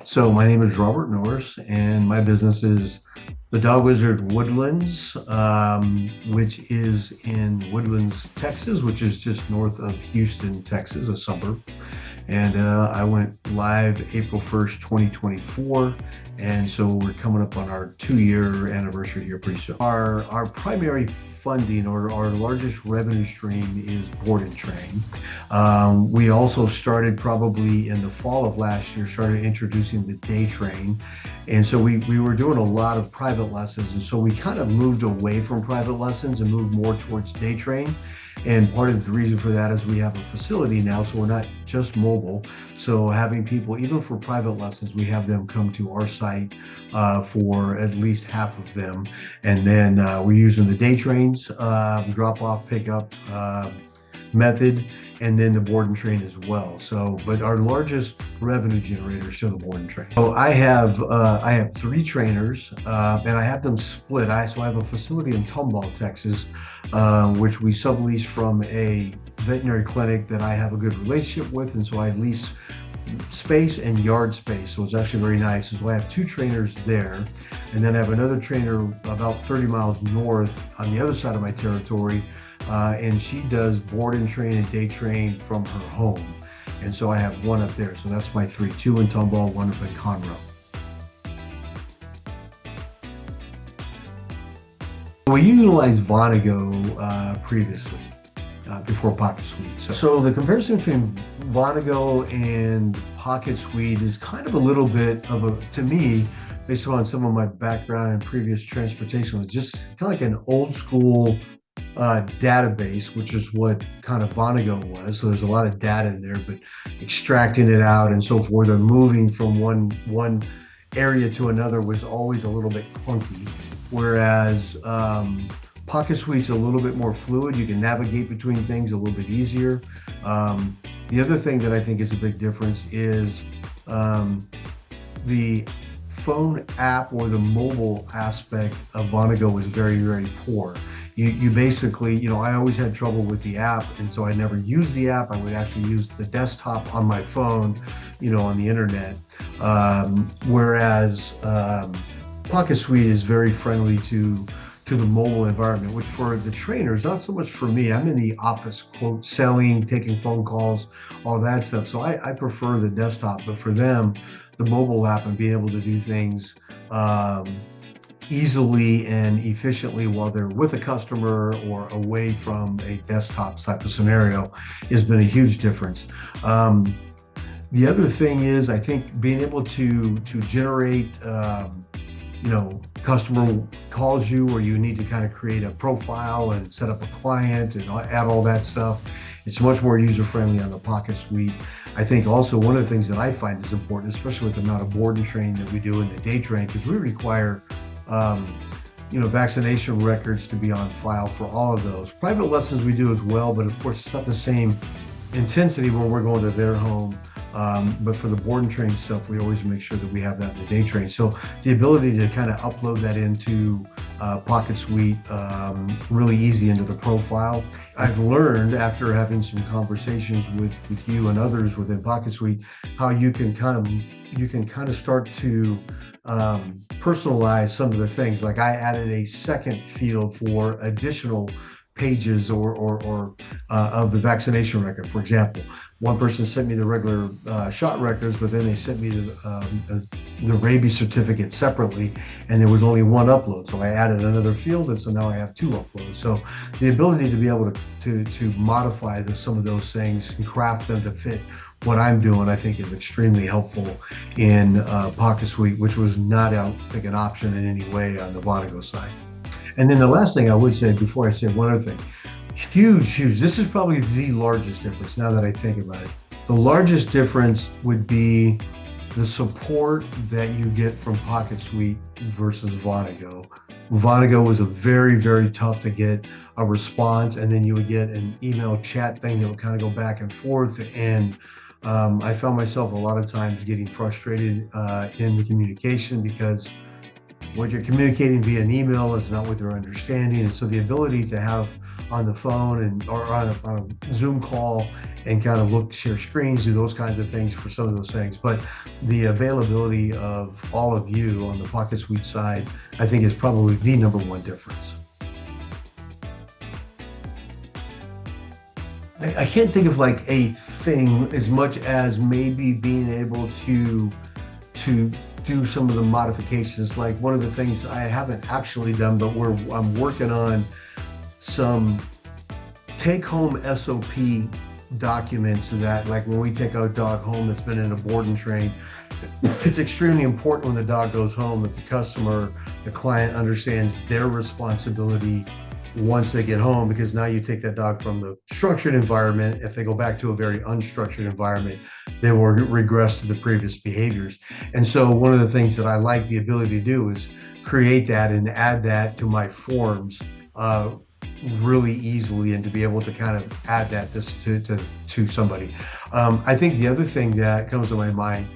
So my name is Robert Norris, and my business is the Dog Wizard Woodlands, which is in Woodlands, Texas, which is just north of Houston, Texas, a suburb. And I went live April 1st, 2024. And so we're coming up on our 2-year anniversary here pretty soon. Our primary funding or our largest revenue stream is board and train. We also started probably in the fall of last year, started introducing the day train. And so we were doing a lot of private lessons. And so we kind of moved away from private lessons and moved more towards day train. And part of the reason for that is we have a facility now, so we're not just mobile. So having people, even for private lessons, we have them come to our site for at least half of them. And then we're using the day trains, drop off, pick up method, and then the board and train as well. So, but our largest revenue generator is still the board and train. So I have 3 trainers, and I have them split. So I have a facility in Tomball, Texas, which we sublease from a veterinary clinic that I have a good relationship with, and so I lease space and yard space. So it's actually very nice. And so I have 2 trainers there, and then I have another trainer about 30 miles north on the other side of my territory. And she does board and train and day train from her home. And so I have one up there. So that's my 3, 2 in Tomball, 1 up in Conroe. We utilized Vonago previously, before PocketSuite. So the comparison between Vonago and PocketSuite is kind of a little bit of to me, based on some of my background in previous transportation, it's just kind of like an old school database, which is what kind of Vonago was. So there's a lot of data in there, but extracting it out and so forth, or moving from one area to another was always a little bit clunky. Whereas PocketSuite's a little bit more fluid. You can navigate between things a little bit easier. The other thing that I think is a big difference is the phone app or the mobile aspect of Vonago is very, very poor. You basically, I always had trouble with the app, and so I never used the app. I would actually use the desktop on my phone, on the internet. Whereas PocketSuite is very friendly to the mobile environment, which for the trainers, not so much for me. I'm in the office, quote, selling, taking phone calls, all that stuff. So I prefer the desktop, but for them, the mobile app and being able to do things easily and efficiently while they're with a customer or away from a desktop type of scenario has been a huge difference. The other thing is, I think being able to generate, customer calls you or you need to kind of create a profile and set up a client and add all that stuff. It's much more user-friendly on the PocketSuite. I think also one of the things that I find is important, especially with the amount of board and train that we do in the day train, because we require vaccination records to be on file for all of those. Private lessons we do as well, but of course it's not the same intensity when we're going to their home. But for the board and train stuff, we always make sure that we have that in the day train. So the ability to kind of upload that into PocketSuite really easy into the profile. I've learned after having some conversations with you and others within PocketSuite how you can kind of start to personalize some of the things. Like I added a second field for additional pages or of the vaccination record. For example, one person sent me the regular shot records, but then they sent me the rabies certificate separately, and there was only one upload. So I added another field, and so now I have 2 uploads. So the ability to be able to modify some of those things and craft them to fit what I'm doing, I think is extremely helpful in PocketSuite, which was not, I think, an option in any way on the Vonago side. And then the last thing I would say before I say one other thing, huge, this is probably the largest difference now that I think about it. The largest difference would be the support that you get from PocketSuite versus Vonago. Vonago was a very, very tough to get a response, and then you would get an email chat thing that would kind of go back and forth. And I found myself a lot of times getting frustrated in the communication because what you're communicating via an email is not what they're understanding. And so the ability to have on the phone and or on a Zoom call and kind of look, share screens, do those kinds of things for some of those things. But the availability of all of you on the PocketSuite side, I think, is probably the number one difference. I can't think of like a thing as much as maybe being able to do some of the modifications. Like one of the things I haven't actually done, but I'm working on some take-home SOP documents that, like when we take our dog home that's been in a board and train, it's extremely important when the dog goes home that the customer, the client understands their responsibility once they get home, because now you take that dog from the structured environment. If they go back to a very unstructured environment, they will regress to the previous behaviors. And so one of the things that I like the ability to do is create that and add that to my forms really easily, and to be able to kind of add that to somebody. I think the other thing that comes to my mind,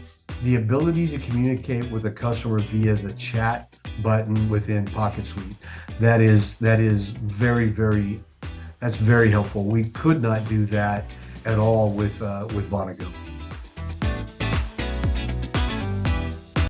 the ability to communicate with a customer via the chat button within PocketSuite. That is very that's very helpful. We could not do that at all with Monaco.